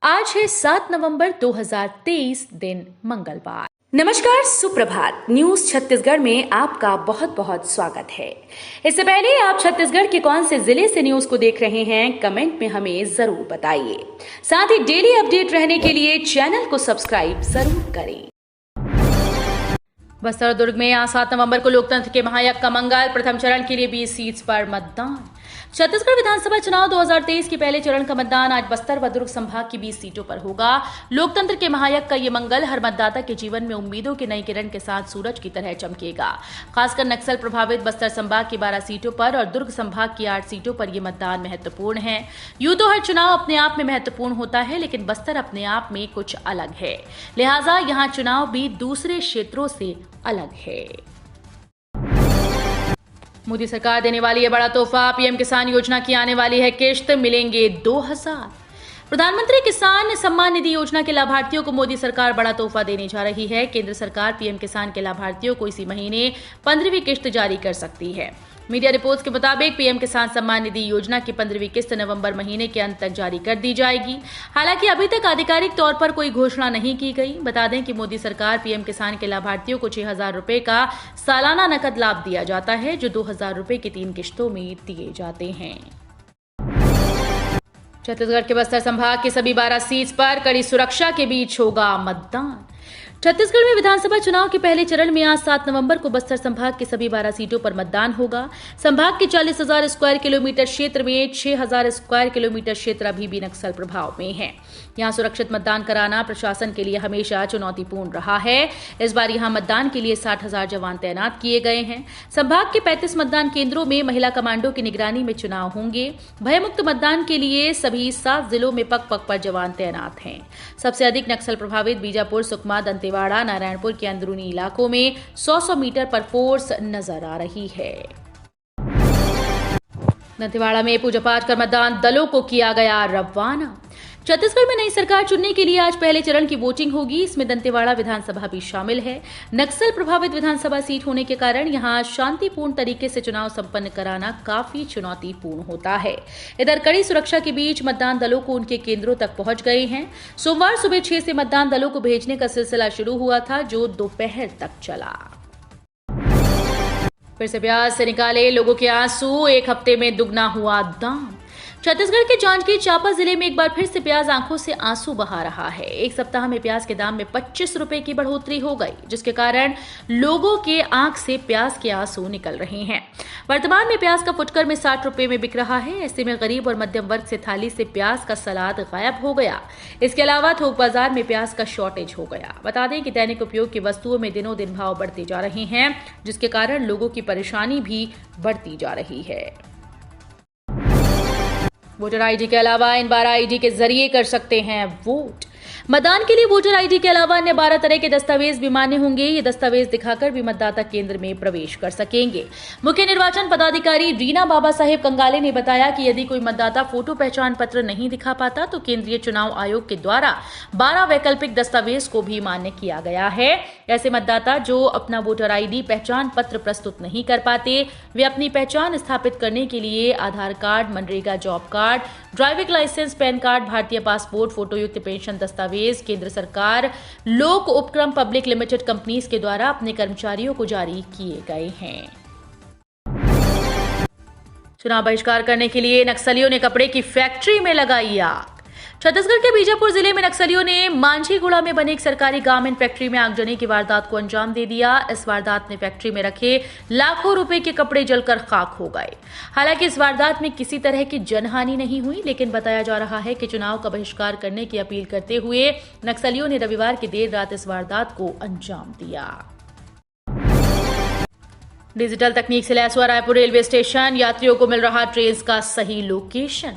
आज है 7 नवंबर 2023 दिन मंगलवार। नमस्कार, सुप्रभात। न्यूज छत्तीसगढ़ में आपका बहुत बहुत स्वागत है। इससे पहले आप छत्तीसगढ़ के कौन से जिले से न्यूज को देख रहे हैं, कमेंट में हमें जरूर बताइए। साथ ही डेली अपडेट रहने के लिए चैनल को सब्सक्राइब जरूर करें। बस्तर और दुर्ग में आज 7 नवंबर को लोकतंत्र के महायज्ञ का मंगल। प्रथम चरण के लिए 20 सीट्स पर मतदान। छत्तीसगढ़ विधानसभा चुनाव 2023 के पहले चरण का मतदान आज बस्तर व दुर्ग संभाग की 20 सीटों पर होगा। लोकतंत्र के महायज्ञ का ये मंगल हर मतदाता के जीवन में उम्मीदों की नई किरण के साथ सूरज की तरह चमकेगा। खासकर नक्सल प्रभावित बस्तर संभाग की 12 सीटों पर और दुर्ग संभाग की 8 सीटों पर यह मतदान महत्वपूर्ण है। यूं तो हर चुनाव अपने आप में महत्वपूर्ण होता है, लेकिन बस्तर अपने आप में कुछ अलग है, लिहाजा यहाँ चुनाव भी दूसरे क्षेत्रों से अलग है। मोदी सरकार देने वाली है बड़ा तोहफा। पीएम किसान योजना की आने वाली है किश्त, मिलेंगे 2000। प्रधानमंत्री किसान सम्मान निधि योजना के लाभार्थियों को मोदी सरकार बड़ा तोहफा देने जा रही है। केंद्र सरकार पीएम किसान के लाभार्थियों को इसी महीने 15वीं किश्त जारी कर सकती है। मीडिया रिपोर्ट्स के मुताबिक पीएम किसान सम्मान निधि योजना की 15वीं किस्त नवंबर महीने के अंत तक जारी कर दी जाएगी। हालांकि अभी तक आधिकारिक तौर पर कोई घोषणा नहीं की गई। बता दें कि मोदी सरकार पीएम किसान के लाभार्थियों को 6000 रुपए का सालाना नकद लाभ दिया जाता है, जो 2000 रुपए की 3 किश्तों में दिए जाते हैं। छत्तीसगढ़ के बस्तर संभाग की सभी 12 सीट पर कड़ी सुरक्षा के बीच होगा मतदान। छत्तीसगढ़ में विधानसभा चुनाव के पहले चरण में आज 7 नवंबर को बस्तर संभाग की सभी 12 सीटों पर मतदान होगा। संभाग के 40,000 स्क्वायर किलोमीटर क्षेत्र में 6,000 स्क्वायर किलोमीटर क्षेत्र अभी भी नक्सल प्रभाव में है। यहां सुरक्षित मतदान कराना प्रशासन के लिए हमेशा चुनौतीपूर्ण रहा है। इस बार यहां मतदान के लिए 60,000 जवान तैनात किए गए हैं। संभाग के 35 मतदान केंद्रों में महिला कमांडो की निगरानी में चुनाव होंगे। भयमुक्त मतदान के लिए सभी 7 जिलों में पग पग पर जवान तैनात हैं। सबसे अधिक नक्सल प्रभावित बीजापुर, सुकमा, दंतेवाड़ा, नारायणपुर के अंदरूनी इलाकों में 100-100 मीटर पर फोर्स नजर आ रही है। दंतेवाड़ा में पूजा पाठ कर मतदान दलों को किया गया रवाना। छत्तीसगढ़ में नई सरकार चुनने के लिए आज पहले चरण की वोटिंग होगी। इसमें दंतेवाड़ा विधानसभा भी शामिल है। नक्सल प्रभावित विधानसभा सीट होने के कारण यहां शांतिपूर्ण तरीके से चुनाव संपन्न कराना काफी चुनौतीपूर्ण होता है। इधर कड़ी सुरक्षा के बीच मतदान दलों को उनके केंद्रों तक पहुंच गए हैं। सोमवार सुबह 6 से मतदान दलों को भेजने का सिलसिला शुरू हुआ था, जो दोपहर तक चला। फिर से प्याज से निकाले लोगों के आंसू, एक हफ्ते में दुगना हुआ दाम। छत्तीसगढ़ के जांजगीर चांपा जिले में एक बार फिर से प्याज आंखों से आंसू बहा रहा है। एक सप्ताह में प्याज के दाम में 25 रुपए की बढ़ोतरी हो गई, जिसके कारण लोगों के आंख से प्याज के आंसू निकल रहे हैं। वर्तमान में प्याज का फुटकर में 60 रुपए में बिक रहा है। ऐसे में गरीब और मध्यम वर्ग से थाली से प्याज का सलाद गायब हो गया। इसके अलावा थोक बाजार में प्याज का शॉर्टेज हो गया। बता दें कि दैनिक उपयोग की वस्तुओं में दिनों दिन भाव बढ़ते जा रहे हैं, जिसके कारण लोगों की परेशानी भी बढ़ती जा रही है। वोटर आईडी के अलावा इन 12 आईडी के जरिए कर सकते हैं वोट। मतदान के लिए वोटर आईडी के अलावा अन्य 12 तरह के दस्तावेज भी मान्य होंगे। ये दस्तावेज दिखाकर भी मतदाता केंद्र में प्रवेश कर सकेंगे। मुख्य निर्वाचन पदाधिकारी रीना बाबा साहेब कंगाले ने बताया कि यदि कोई मतदाता फोटो पहचान पत्र नहीं दिखा पाता तो केंद्रीय चुनाव आयोग के द्वारा 12 वैकल्पिक दस्तावेज को भी मान्य किया गया है। ऐसे मतदाता जो अपना वोटर आईडी पहचान पत्र प्रस्तुत नहीं कर पाते, वे अपनी पहचान स्थापित करने के लिए आधार कार्ड, मनरेगा job card, driving licence, pan card, भारतीय पासपोर्ट, फोटोयुक्त पेंशन दस्तावेज केंद्र सरकार लोक उपक्रम पब्लिक लिमिटेड कंपनीज के द्वारा अपने कर्मचारियों को जारी किए गए हैं। चुनाव बहिष्कार करने के लिए नक्सलियों ने कपड़े की फैक्ट्री में लगाई आग। छत्तीसगढ़ के बीजापुर जिले में नक्सलियों ने मांझीगुड़ा में बने एक सरकारी गारमेंट फैक्ट्री में आगजनी की वारदात को अंजाम दे दिया। इस वारदात में फैक्ट्री में रखे लाखों रुपए के कपड़े जलकर खाक हो गए। हालांकि इस वारदात में किसी तरह की जनहानि नहीं हुई, लेकिन बताया जा रहा है कि चुनाव का बहिष्कार करने की अपील करते हुए नक्सलियों ने रविवार की देर रात इस वारदात को अंजाम दिया। डिजिटल तकनीक से लैस हुआ रायपुर रेलवे स्टेशन, यात्रियों को मिल रहा ट्रेन का सही लोकेशन।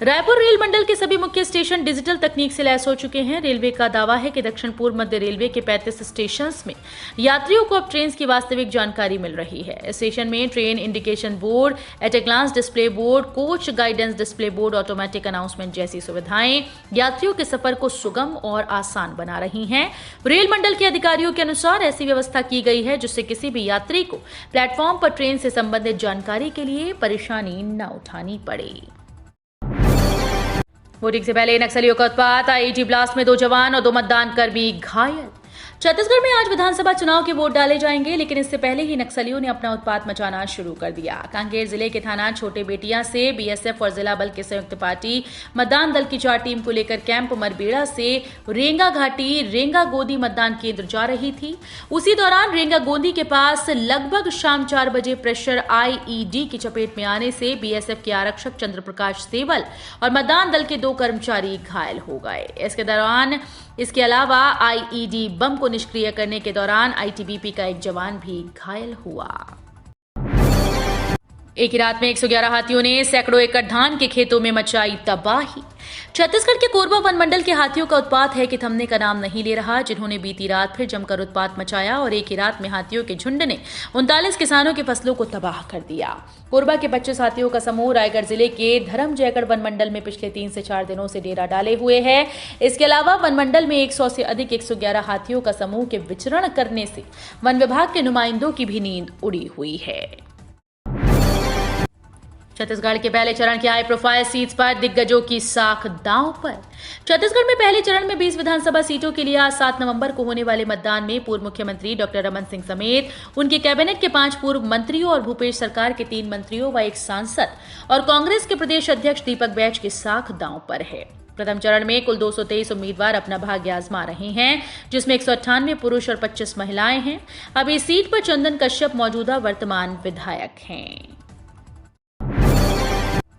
रायपुर रेल मंडल के सभी मुख्य स्टेशन डिजिटल तकनीक से लैस हो चुके हैं। रेलवे का दावा है कि दक्षिण पूर्व मध्य रेलवे के 35 स्टेशन में यात्रियों को अब ट्रेन की वास्तविक जानकारी मिल रही है। स्टेशन में train indication board, at a glance display board, coach guidance display board, automatic announcement जैसी सुविधाएं यात्रियों के सफर को सुगम और आसान बना रही हैं। रेल मंडल के अधिकारियों के अनुसार ऐसी व्यवस्था की गई है जिससे किसी भी यात्री को प्लेटफॉर्म पर ट्रेन से संबंधित जानकारी के लिए परेशानी न उठानी पड़े। वोटिंग से पहले नक्सलियों का उत्पात, आईईडी ब्लास्ट में 2 जवान और 2 मतदान कर्मी घायल। छत्तीसगढ़ में आज विधानसभा चुनाव के वोट डाले जाएंगे, लेकिन इससे पहले ही नक्सलियों ने अपना उत्पात मचाना शुरू कर दिया। कांकेर जिले के थाना छोटे बेटिया से बीएसएफ और जिला बल की संयुक्त पार्टी मतदान दल की 4 टीम को लेकर कैंप मरबेड़ा से रेंगा घाटी रेंगा गोदी मतदान केंद्र जा रही थी। उसी दौरान रेंगा गोदी के पास लगभग शाम 4 बजे प्रेशर आईईडी की चपेट में आने से बीएसएफ के आरक्षक चंद्र प्रकाश सेवल और मतदान दल के 2 कर्मचारी घायल हो गए। इसके अलावा आईईडी बम को निष्क्रिय करने के दौरान आईटीबीपी का 1 जवान भी घायल हुआ। एक ही रात में 111 हाथियों ने सैकड़ों एकड़ धान के खेतों में मचाई तबाही। छत्तीसगढ़ के कोरबा वन मंडल के हाथियों का उत्पात है कि थमने का नाम नहीं ले रहा, जिन्होंने बीती रात फिर जमकर उत्पात मचाया और एक ही रात में हाथियों के झुंड ने 39 किसानों की फसलों को तबाह कर दिया। कोरबा के 25 हाथियों का समूह रायगढ़ जिले के धर्मजयगढ़ वन मंडल में पिछले 3 से 4 दिनों से डेरा डाले हुए है। इसके अलावा वन मंडल में 100 से अधिक 111 हाथियों का समूह के विचरण करने से वन विभाग के नुमाइंदों की भी नींद उड़ी हुई है। छत्तीसगढ़ के पहले चरण की हाई प्रोफाइल सीट्स पर दिग्गजों की साख दांव पर। छत्तीसगढ़ में पहले चरण में 20 विधानसभा सीटों के लिए आज 7 नवंबर को होने वाले मतदान में पूर्व मुख्यमंत्री डॉक्टर रमन सिंह समेत उनके कैबिनेट के 5 पूर्व मंत्रियों और भूपेश सरकार के 3 मंत्रियों व 1 सांसद और कांग्रेस के प्रदेश अध्यक्ष दीपक बैज की साख दांव पर है। प्रथम चरण में कुल 223 उम्मीदवार अपना भाग्य आजमा रहे हैं, जिसमें 198 पुरुष और 25 महिलाएं हैं। अब इस सीट पर चंदन कश्यप मौजूदा वर्तमान विधायक हैं।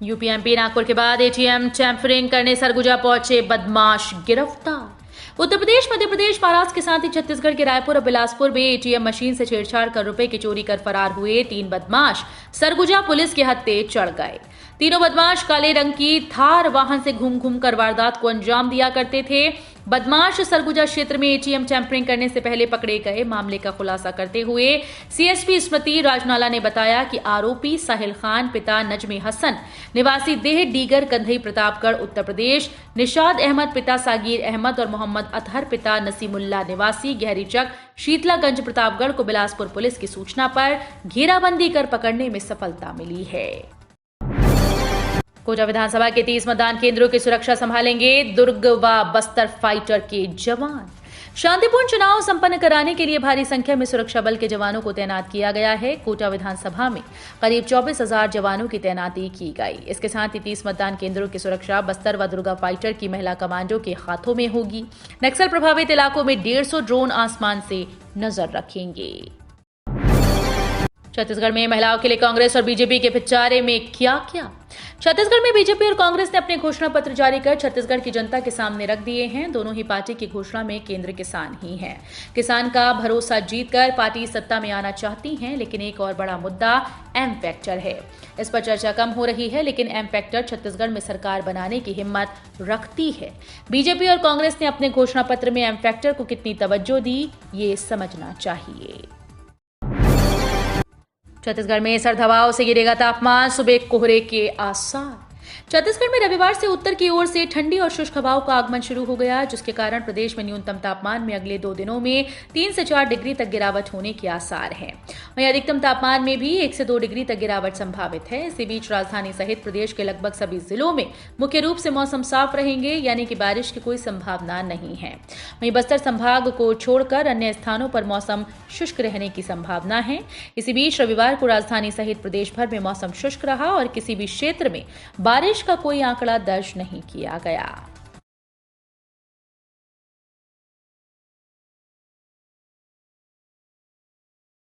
यूपीएमपी नागपुर के बाद एटीएम टैंपरिंग करने सरगुजा पहुंचे बदमाश गिरफ्तार। उत्तर प्रदेश, मध्य प्रदेश, महाराष्ट्र के साथ ही छत्तीसगढ़ के रायपुर और बिलासपुर में एटीएम मशीन से छेड़छाड़ कर रुपए की चोरी कर फरार हुए 3 बदमाश सरगुजा पुलिस के हत्थे चढ़ गए। तीनों बदमाश काले रंग की थार वाहन से घूम घूम कर वारदात को अंजाम दिया करते थे। बदमाश सरगुजा क्षेत्र में एटीएम टैंपरिंग करने से पहले पकड़े गए। मामले का खुलासा करते हुए सीएसपी स्मृति राजनाला ने बताया कि आरोपी साहिल खान पिता नजमे हसन निवासी देह डीगर कंधई प्रतापगढ़ उत्तर प्रदेश, निशाद अहमद पिता सागिर अहमद और मोहम्मद अतहर पिता नसीमुल्ला निवासी गहरीचक शीतलागंज प्रतापगढ़ को बिलासपुर पुलिस की सूचना पर घेराबंदी कर पकड़ने में सफलता मिली है। कोटा विधानसभा के 30 मतदान केंद्रों की सुरक्षा संभालेंगे दुर्ग व बस्तर फाइटर के जवान। शांतिपूर्ण चुनाव संपन्न कराने के लिए भारी संख्या में सुरक्षा बल के जवानों को तैनात किया गया है। कोटा विधानसभा में करीब 24,000 जवानों की तैनाती की गई। इसके साथ ही 30 मतदान केंद्रों की सुरक्षा बस्तर व दुर्गा फाइटर की महिला कमांडो के हाथों में होगी। नक्सल प्रभावित इलाकों में 150 ड्रोन आसमान से नजर रखेंगे। छत्तीसगढ़ में महिलाओं के लिए कांग्रेस और बीजेपी के पिटारे में क्या? छत्तीसगढ़ में बीजेपी और कांग्रेस ने अपने घोषणा पत्र जारी कर छत्तीसगढ़ की जनता के सामने रख दिए हैं। दोनों ही पार्टी की घोषणा में केंद्र किसान ही है। किसान का भरोसा जीतकर पार्टी सत्ता में आना चाहती हैं, लेकिन एक और बड़ा मुद्दा एम फैक्टर है। इस पर चर्चा कम हो रही है, लेकिन एम फैक्टर छत्तीसगढ़ में सरकार बनाने की हिम्मत रखती है। बीजेपी और कांग्रेस ने अपने घोषणा पत्र में एम फैक्टर को कितनी तवज्जो दी, ये समझना चाहिए। छत्तीसगढ़ में सर्द हवाओं से गिरेगा तापमान, सुबह कोहरे के आसार। छत्तीसगढ़ में रविवार से उत्तर की ओर से ठंडी और शुष्क हवाओं का आगमन शुरू हो गया, जिसके कारण प्रदेश में न्यूनतम तापमान में अगले 2 दिनों में 3 से 4 डिग्री तक गिरावट होने के आसार हैं। वहीं अधिकतम तापमान में भी 1 से 2 डिग्री तक गिरावट संभावित है। इसी बीच राजधानी सहित प्रदेश के लगभग सभी जिलों में मुख्य रूप से मौसम साफ रहेंगे, यानी कि बारिश की कोई संभावना नहीं है। वहीं बस्तर संभाग को छोड़कर अन्य स्थानों पर मौसम शुष्क रहने की संभावना है। इसी बीच रविवार को राजधानी सहित प्रदेश भर में मौसम शुष्क रहा और किसी भी क्षेत्र में बारिश का कोई आंकड़ा दर्ज नहीं किया गया।